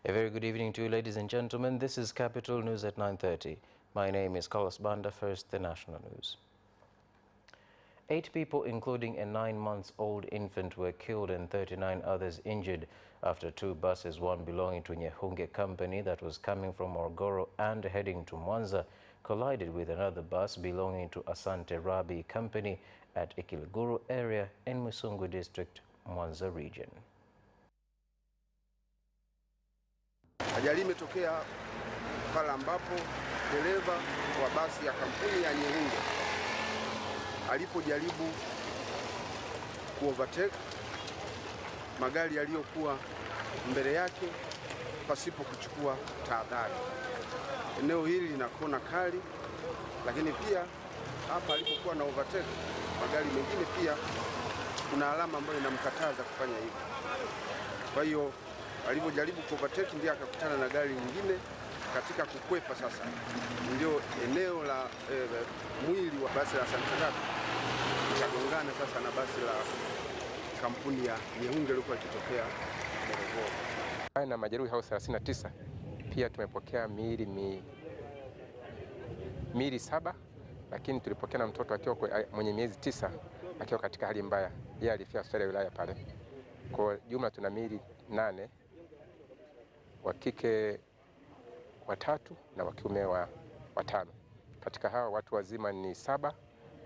A very good evening to you, ladies and gentlemen. This is Capital News at 9:30. My name is Carlos Banda. First, the national news. 8 people, including a 9-month-old infant, were killed and 39 others injured after 2 buses, one belonging to Nyehunge Company that was coming from Morogoro and heading to Mwanza, collided with another bus belonging to Asante Rabi Company at Ikiluguru area in Musungu District, Mwanza region. Ajali imetokea pale ambapo dereva wa basi ya kampuni ya Nyehunge alipojaribu kuovertake magari yaliyokuwa mbele yake pasipo kuchukua tahadhari. Eneo hili lina kona kali, lakini pia hapa alipokuwa na overtake magari mengine pia kuna alama ambayo inamkataza kufanya hivyo. Kwa hiyo alipojaribu kuovertake ndiye akakutana na gari lingine. Katika kukwepa sasa ndio eneo la mwili wa basi la Asante Rabi ikagongana sasa na basi la kampuni ya Nyehunge lilikuwa likitokea Morogoro. Na majeruhi hao 39 pia tumepokea miili 7, lakini tulipokea na mtoto akiwa mwenye miezi 9 akiwa katika hali mbaya. Yeye alifia hospitali ya wilaya pale. Kwa jumla tuna miili 8, wa kike 3 na wa kiume 5. Katika hao watu wazima ni 7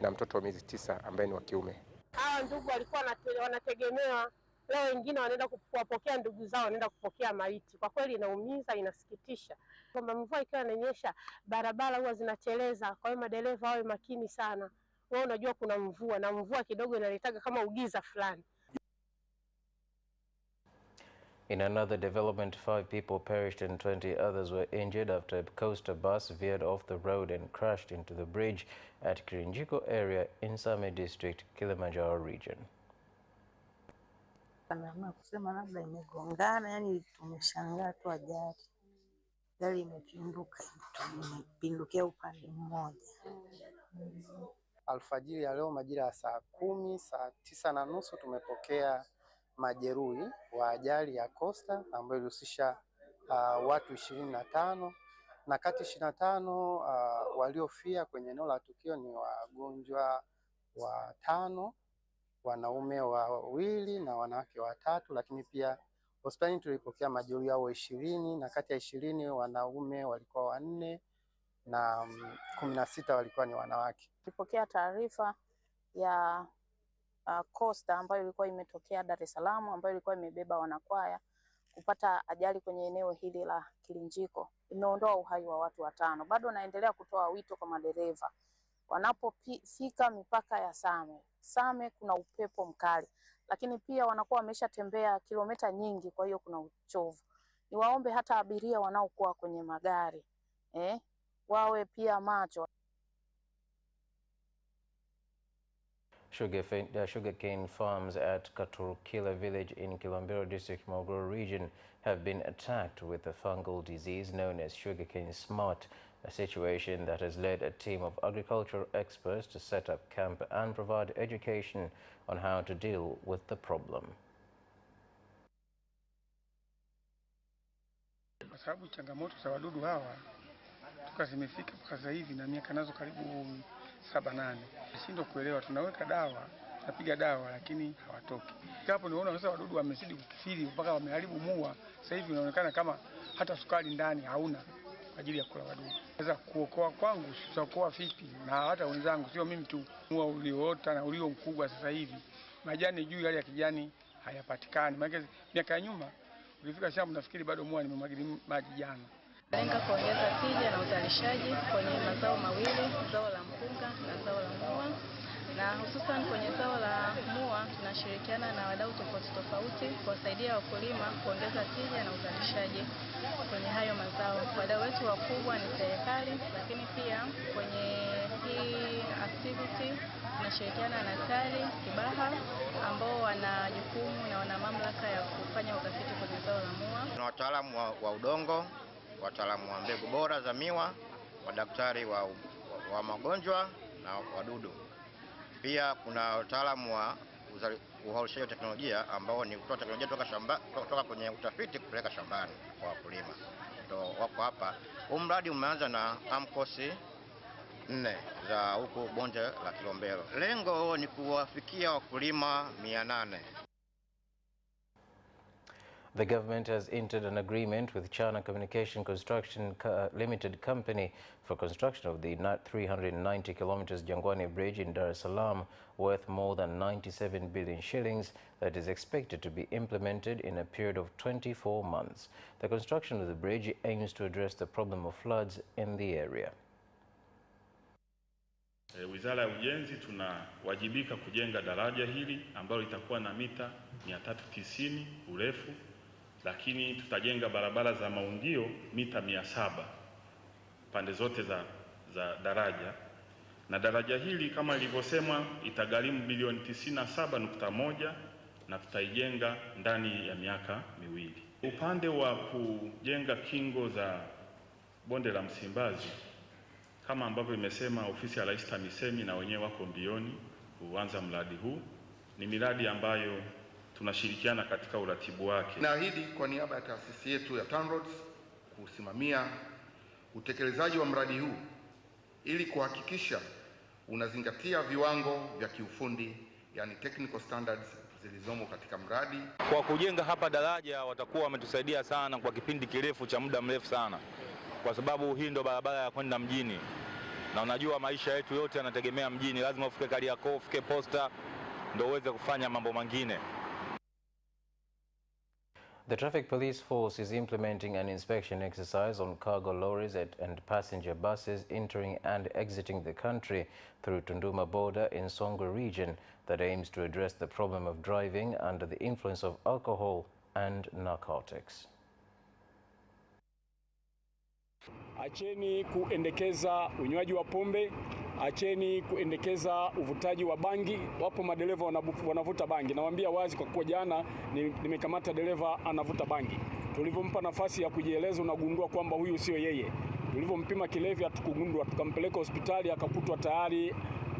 na mtoto wa miezi 9 ambaye ni wa kiume. Hawa ndugu walikuwa wanategemewa, leo wengine wanaenda kuwapokea ndugu zao, wanaenda kupokea maiti. Kwa kweli inaumiza, inasikitisha. Kwamba mvua ikiwa inanyesha, barabara huwa zinateleza, kwa hiyo madereva wawe makini sana. Wao unajua kuna mvua na mvua kidogo inaletaga kama ugiza fulani. In another development, 5 people perished and 20 others were injured after a coaster bus veered off the road and crashed into the bridge at Kirinjiko area in Same District, Kilimanjaro region. Kusema labda imegongana, yani tumeshangaa tu ajali. Gari imepindukia upande mmoja. Alfajiri ya leo majira ya saa 10, saa 9:30 tumepokea majeruhi wa ajali ya coaster ambayo ilihusisha watu 25, na kati 25 waliofia kwenye eneo la tukio ni wagonjwa 5, wanaume 2 na wanawake 3, lakini pia hospitalini tulipokea majeruhi hao 20, na kati ya 20 wanaume walikuwa 4 na 16 walikuwa ni wanawake. Tulipokea taarifa ya coaster ambayo ilikuwa imetokea Dar es Salaam, ambayo ilikuwa imebeba wanakwaya kupata ajali kwenye eneo hili la Kirinjiko. Imeondoa uhai wa watu 5. Bado naendelea kutoa wito kwa madereva wanapofika mipaka ya Same kuna upepo mkali, lakini pia wanakuwa wameshatembea kilomita nyingi, kwa hiyo kuna uchovu. Niwaombe hata abiria wanaokuwa kwenye magari wawe pia macho. Sugarcane farms at Katurukila village in Kilambero district, Morogoro region have been attacked with a fungal disease known as sugarcane smut, a situation that has led a team of agricultural experts to set up camp and provide education on how to deal with the problem. Kwa sababu changamoto za wadudu hawa zimefika mpaka sasa hivi na miaka nazo karibu 7-8. Nashindwa kuelewa, tunaweka dawa, tunapiga dawa lakini hawatoki. Hapo niona sasa wadudu wamezidi kukithiri mpaka wameharibu mua. Sasa hivi inaonekana kama hata sukari ndani hauna kwa ajili ya kula wadudu. Sasa kuokoa kwangu tutaokoa vipi na hata wenzangu, sio mimi tu. Mua ulioota na ulio mkubwa sasa hivi, majani juu yale ya kijani hayapatikani. Maana miaka ya nyuma ulifika shamba nafikiri bado mua nimemwagilia maji jana. Lenga kuongeza tija na uzalishaji kwenye mazao mawili, zao la mpunga na zao la mua, na hususan kwenye zao la mua tunashirikiana na wadau tofauti kuwasaidia wakulima kuongeza tija na uzalishaji kwenye hayo mazao. Wadau wetu wakubwa ni serikali, lakini pia kwenye hii activity tunashirikiana na TARI Kibaha ambao wana jukumu na wana mamlaka ya kufanya utafiti kwenye zao la mua. Na wataalamu wa udongo, wataalamu wa mbegu bora za miwa, madaktari wa magonjwa na wadudu. Pia kuna wataalamu uhaulishaji wa teknolojia ambao ni kutoa teknolojia kutoka kwenye utafiti kupeleka shambani kwa wakulima. Ndio wako hapa. Huu mradi umeanza na AMCOS 4 za huko bonde la Kilombero. Lengo ni kuwafikia wakulima 800. The government has entered an agreement with China Communication Construction Limited Company for construction of the 390 kilometers Jangwani Bridge in Dar es Salaam, worth more than 97 billion shillings, that is expected to be implemented in a period of 24 months. The construction of the bridge aims to address the problem of floods in the area. Wizara ya Ujenzi tunawajibika kujenga daraja hili ambalo litakuwa na mita 390 urefu, lakini tutajenga barabara za maungio mita 700 pande zote za daraja, na daraja hili kama ilivyosemwa itagharimu bilioni 97.1 na tutaijenga ndani ya miaka miwili. Upande wa kujenga kingo za bonde la Msimbazi, kama ambavyo imesema ofisi ya Rais TAMISEMI, na wenyewe wako mbioni kuanza mradi huu. Ni miradi ambayo tunashirikiana katika uratibu wake. Naahidi kwa niaba ya taasisi yetu ya TANROADS kusimamia utekelezaji wa mradi huu ili kuhakikisha unazingatia viwango vya kiufundi, yani technical standards zilizomo katika mradi. Kwa kujenga hapa daraja watakuwa wametusaidia sana kwa kipindi kirefu cha muda mrefu sana, kwa sababu hii ndio barabara ya kwenda mjini, na unajua maisha yetu yote yanategemea mjini. Lazima ufike Kariakoo, ufike Posta ndio uweze kufanya mambo mengine. The Traffic Police Force is implementing an inspection exercise on cargo lorries and passenger buses entering and exiting the country through Tunduma border in Songwe region that aims to address the problem of driving under the influence of alcohol and narcotics. Acheni kuendekeza unywaji wa pombe, acheni kuendekeza uvutaji wa bangi. Wapo madereva wanavuta bangi. Nawaambia wazi, kwa kuwa jana nimekamata dereva anavuta bangi. Tulivyompa nafasi ya kujieleza unagundua kwamba huyu sio yeye. Tulivyompima kilevi hatukugundua, tukampeleka hospitali akakutwa tayari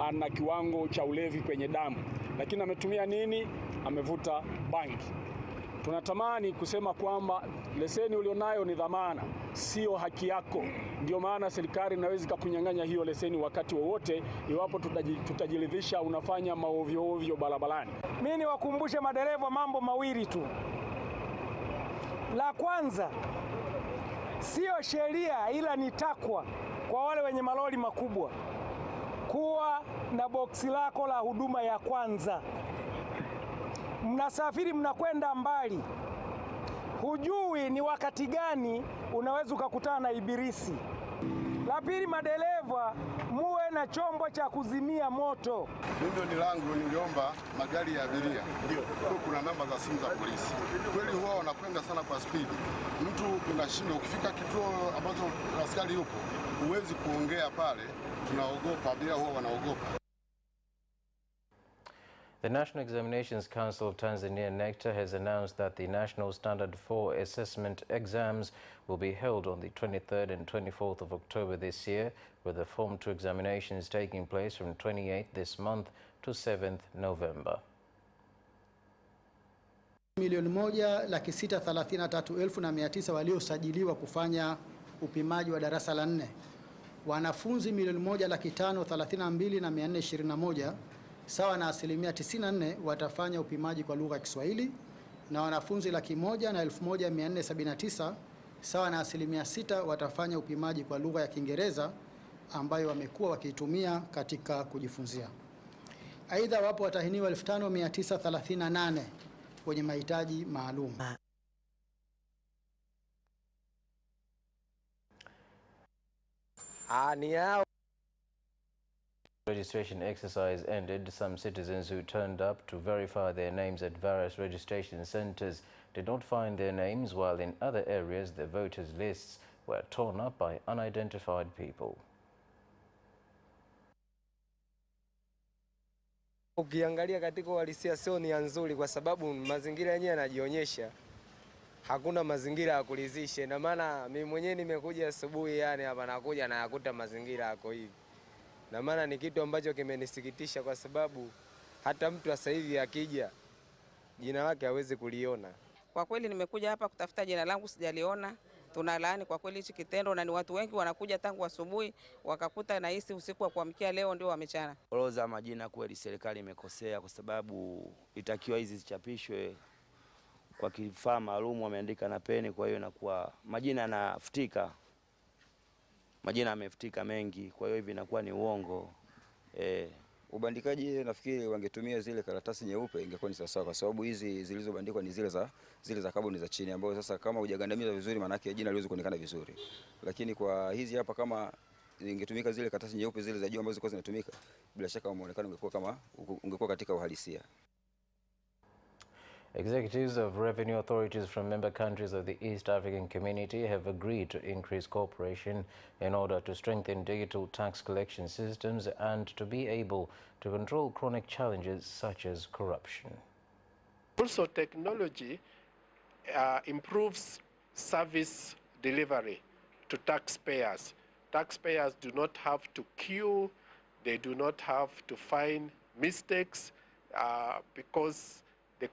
ana kiwango cha ulevi kwenye damu. Lakini ametumia nini? Amevuta bangi. Tunatamani kusema kwamba leseni ulionayo ni dhamana, sio haki yako. Ndio maana serikali inaweza kukunyang'anya hiyo leseni wakati wowote iwapo tutajiridhisha unafanya maovyo ovyo barabarani. Mimi niwakumbushe madereva mambo mawili tu. La kwanza, sio sheria ila ni takwa kwa wale wenye malori makubwa kuwa na boksi lako la huduma ya kwanza. Mnasafiri, mnakwenda mbali, hujui ni wakati gani unaweza ukakutana na ibilisi. La pili, madereva muwe na chombo cha kuzimia moto. Mimi ni langu, ningeomba magari ya abiria ndio kuna namba za simu za polisi. Kweli huwa wanakwenda sana kwa spidi, mtu unashinda ukifika kituo ambacho askari yupo huwezi kuongea pale, tunaogopa, abiria huwa wanaogopa. The National Examinations Council of Tanzania, NECTA, has announced that the National Standard 4 assessment exams will be held on the 23rd and 24th of October this year, with the Form 2 examinations taking place from 28th this month to 7th November. 1,633,900 waliosajiliwa kufanya upimaji wa darasa la 4. Wanafunzi 1,532,421 sawa na 94% watafanya upimaji kwa lugha ya Kiswahili, na wanafunzi 101,479 sawa na 6% watafanya upimaji kwa lugha ya Kiingereza ambayo wamekuwa wakiitumia katika kujifunzia. Aidha, wapo watahiniwa 5,938 wenye mahitaji maalum. Registration exercise ended. Some citizens who turned up to verify their names at various registration centers did not find their names, while in other areas the voters' lists were torn up by unidentified people. Ukiangalia katika uhalisia sio ni nzuri, kwa sababu mazingira yenyewe yanajionyesha hakuna mazingira ya kuridhisha. Na maana mimi mwenyewe nimekuja asubuhi, yani hapa nakuja na yakuta mazingira yako hivi. Na maana ni kitu ambacho kimenisikitisha, kwa sababu hata mtu sasa hivi akija jina lake hawezi kuliona. Kwa kweli nimekuja hapa kutafuta jina langu, sijaliona. Tunalaani kwa kweli hichi kitendo, na ni watu wengi wanakuja tangu asubuhi wakakuta na hisi usiku wa kuamkia leo ndio wamechana. Orodha majina kweli serikali imekosea, kwa sababu itakiwa hizi zichapishwe kwa kifaa maalum, wameandika na peni, kwa hiyo inakuwa majina yanafutika. Majina yamefutika mengi, kwa hiyo hivi inakuwa ni uongo. Ubandikaji nafikiri wangetumia zile karatasi nyeupe ingekuwa ni sawa, kwa sababu hizi zilizobandikwa ni zile za kaboni za chini, ambazo sasa kama hujagandamiza vizuri maana yake jina liweze kuonekana vizuri. Lakini kwa hizi hapa kama ingetumika zile karatasi nyeupe zile za juu ambazo zilikuwa zinatumika, bila shaka muonekano ungekuwa katika uhalisia. Executives of revenue authorities from member countries of the East African Community have agreed to increase cooperation in order to strengthen digital tax collection systems and to be able to control chronic challenges such as corruption. Also, technology improves service delivery to taxpayers. Taxpayers do not have to queue, they do not have to find mistakes because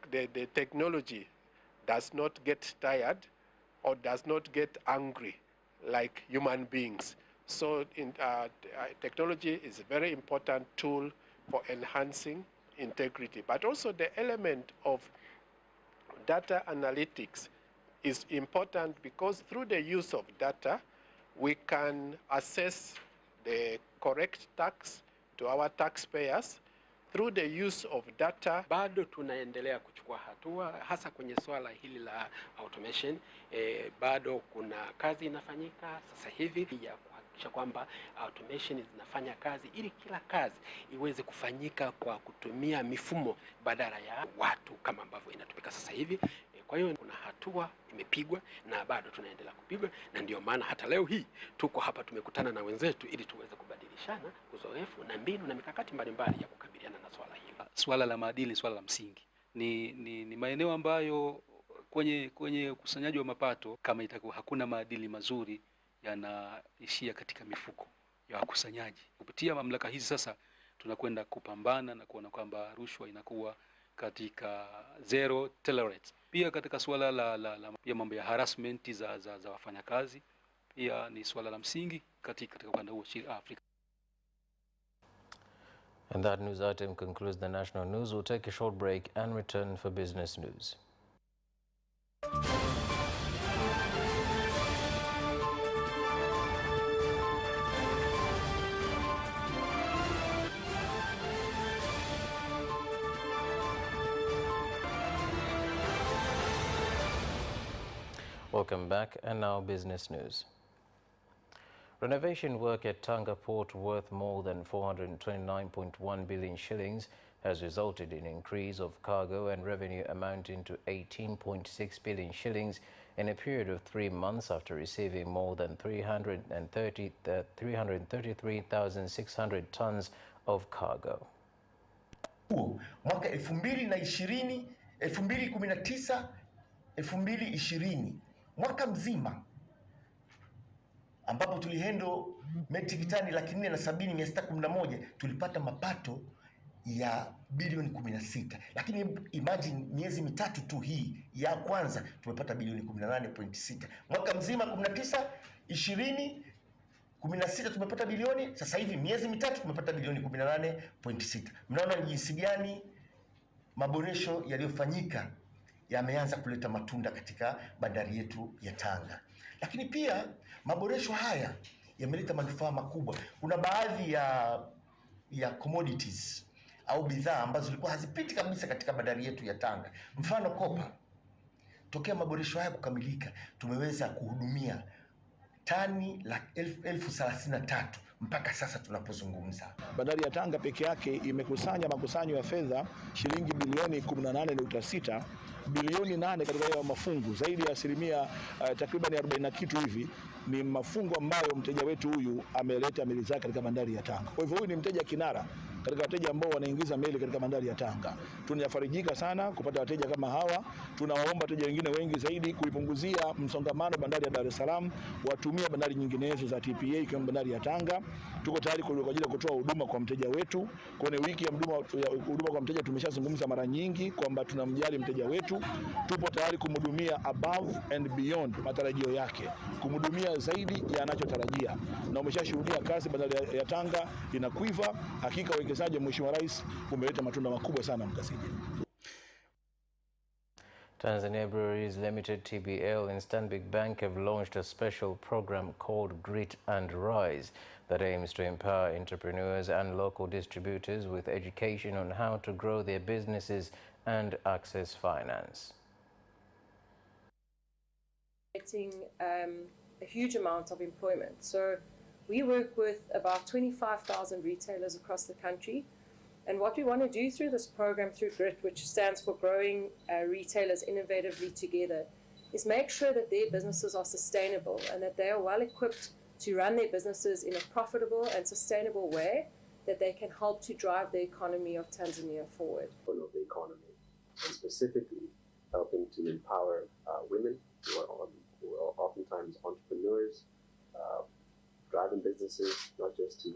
the technology does not get tired or does not get angry like human beings. So technology is a very important tool for enhancing integrity. But also the element of data analytics is important, because through the use of data, we can assess the correct tax to our taxpayers. Through the use of data. Bado tunaendelea kuchukua hatua hasa kwenye swala hili la automation. Bado kuna kazi inafanyika sasa hivi ya kuhakikisha kwamba automation zinafanya kazi ili kila kazi iweze kufanyika kwa kutumia mifumo badala ya watu kama ambavyo inatumika sasa hivi. Kwa hiyo kuna hatua imepigwa na bado tunaendelea kupigwa, na ndio maana hata leo hii tuko hapa tumekutana na wenzetu ili tuweze kubadilishana uzoefu na mbinu na mikakati mbalimbali ya kukabiliana na swala hili. Swala la maadili, swala la msingi ni maeneo ambayo kwenye ukusanyaji wa mapato, kama itakuwa hakuna maadili mazuri, yanaishia katika mifuko ya wakusanyaji. Kupitia mamlaka hizi sasa tunakwenda kupambana na kuona kwamba rushwa inakuwa katika zero tolerance. Pia katika suala la mambo ya harassment za wafanyakazi, pia ni suala la msingi katika ukanda huu wa Afrika. And that news item concludes the national news. We'll take a short break and return for business news. Welcome back, and now business news. Renovation work at Tanga Port, worth more than 429.1 billion shillings, has resulted in an increase of cargo and revenue amounting to 18.6 billion shillings in a period of 3 months after receiving more than 333,600 tons of cargo. Mwaka 2020, 2019, 2020, mwaka mzima ambapo tulihendo metric tani 470,611, tulipata mapato ya bilioni 16. Lakini imagine miezi mitatu tu hii ya kwanza tumepata bilioni 18.6. Mwaka mzima 19, 20, 16 tumepata bilioni, sasa hivi miezi mitatu tumepata bilioni 18.6. Mnaona ni jinsi gani maboresho yaliyofanyika yameanza kuleta matunda katika bandari yetu ya Tanga. Lakini pia maboresho haya yameleta manufaa makubwa. Kuna baadhi ya commodities au bidhaa ambazo zilikuwa hazipiti kabisa katika bandari yetu ya Tanga. Mfano kopa. Tokea maboresho haya kukamilika, tumeweza kuhudumia tani 1033 mpaka sasa tunapozungumza. Bandari ya Tanga peke yake imekusanya makusanyo ya fedha shilingi bilioni 18.6, bilioni 8 katika hiyo mafungu, zaidi ya asilimia takriban 40 na kitu hivi ni mafungu ambayo mteja wetu huyu ameleta mali zake katika bandari ya Tanga. Kwa hivyo huyu ni mteja kinara katika wateja ambao wanaingiza meli katika bandari ya Tanga. Tunafarijika sana kupata wateja kama hawa. Tunawaomba wateja wengine wengi zaidi kuipunguzia msongamano bandari ya Dar es Salaam, watumia bandari nyinginezo za TPA kama bandari ya Tanga. Tuko tayari kwa ajili ya kutoa huduma kwa mteja wetu. Kwenye wiki ya huduma kwa mteja tumeshazungumza mara nyingi kwamba tunamjali mteja wetu. Tupo tayari kumhudumia above and beyond matarajio yake, kumhudumia zaidi ya anachotarajia, na umeshashuhudia kazi bandari ya Tanga inakuiva. Hakika uwekezaji wa Mheshimiwa Rais umeleta matunda makubwa sana Mkasije. Tanzania Breweries Limited TBL and Stanbic Bank have launched a special program called Grit and Rise that aims to empower entrepreneurs and local distributors with education on how to grow their businesses and access finance. A huge amount of employment. So we work with about 25,000 retailers across the country. And what we want to do through this program, through GRIT, which stands for Growing Retailers Innovatively Together, is make sure that their businesses are sustainable and that they are well equipped to run their businesses in a profitable and sustainable way, that they can help to drive the economy of Tanzania forward. Of the economy, and specifically helping to empower women who are oftentimes entrepreneurs, driving businesses, not just to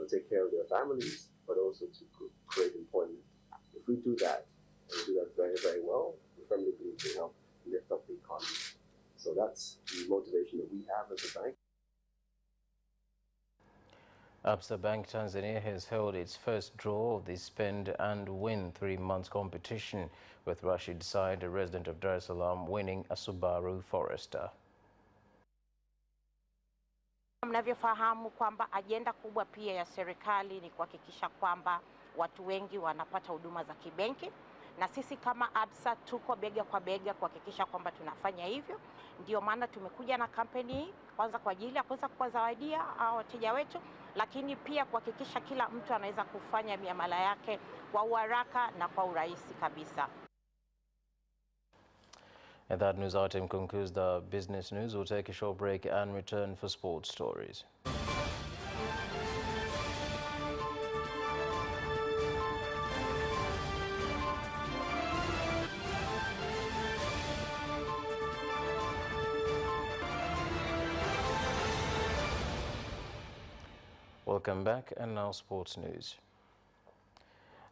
take care of their families, but also to create employment. If we do that, and we do that very, very well, we firmly believe we help lift up the economy. So that's the motivation that we have as a bank. Absa Bank Tanzania has held its first draw of the Spend and Win 3-month competition, with Rashid Said, a resident of Dar es Salaam, winning a Subaru Forester. Mnavyofahamu kwamba ajenda kubwa pia ya serikali ni kuhakikisha kwamba watu wengi wanapata huduma za kibenki, na sisi kama Absa tuko bega kwa bega kuhakikisha kwamba tunafanya hivyo. Ndio maana tumekuja na kampeni hii kwanza kwa ajili ya kuweza kuwazawadia wateja wetu, lakini pia kuhakikisha kila mtu anaweza kufanya miamala yake kwa uharaka na kwa urahisi kabisa. And that news item concludes the business news. We'll take a short break and return for sports stories. Welcome back, and now sports news.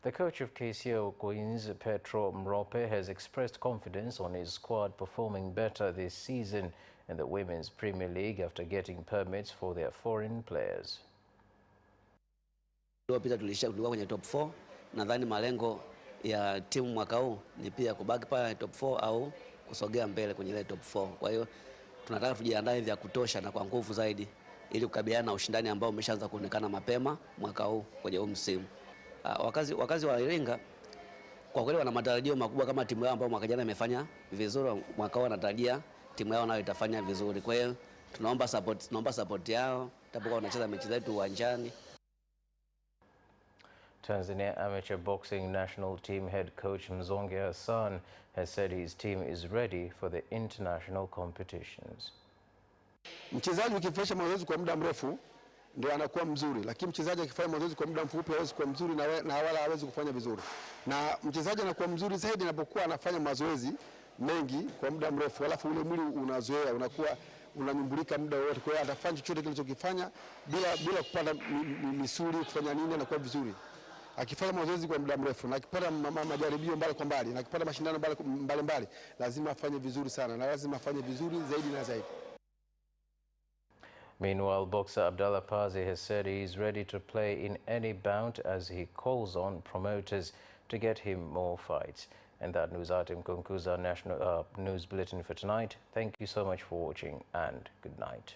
The coach of KCO Queens, Petro Mrope, has expressed confidence on his squad performing better this season in the Women's Premier League after getting permits for their foreign players. Tulikuwa kwenye top 4. Nadhani malengo ya timu mwaka huu ni pia kubaki pale top 4 au kusogea mbele kwenye ile top 4. Kwa hiyo tunataka tujiandae vya kutosha na kwa nguvu zaidi ili kukabiliana na ushindani ambao umeshaanza kuonekana mapema mwaka huu kwenye huu msimu. Wakazi wa Iringa kwa kweli wana matarajio makubwa kama timu yao ambao mwaka jana imefanya vizuri, mwaka huu wanatarajia timu yao nayo itafanya vizuri. Kwa hiyo tunaomba support yao tapokuwa wanacheza mechi zetu uwanjani. Tanzania Amateur Boxing National Team head coach Mzonge Hassan has said his team is ready for the international competitions. Mchezaji ukifanya mazoezi kwa muda mrefu ndio anakuwa mzuri, lakini mchezaji akifanya mazoezi kwa muda mfupi hawezi kuwa mzuri na wala hawezi kufanya vizuri. Na mchezaji anakuwa mzuri zaidi anapokuwa anafanya mazoezi mengi kwa muda mrefu, alafu ule mwili unazoea, unakuwa unanyumbulika muda wote. Kwa hiyo atafanya chochote kilichokifanya bila kupata misuli kufanya nini, anakuwa vizuri. Akifanya mazoezi kwa muda mrefu na akipata majaribio mbali kwa mbali na akipata mashindano mbali, lazima afanye vizuri sana na lazima afanye vizuri zaidi na zaidi. Meanwhile, boxer Abdallah Pazi has said he is ready to play in any bout as he calls on promoters to get him more fights. And that news item concludes our national news bulletin for tonight. Thank you so much for watching and good night.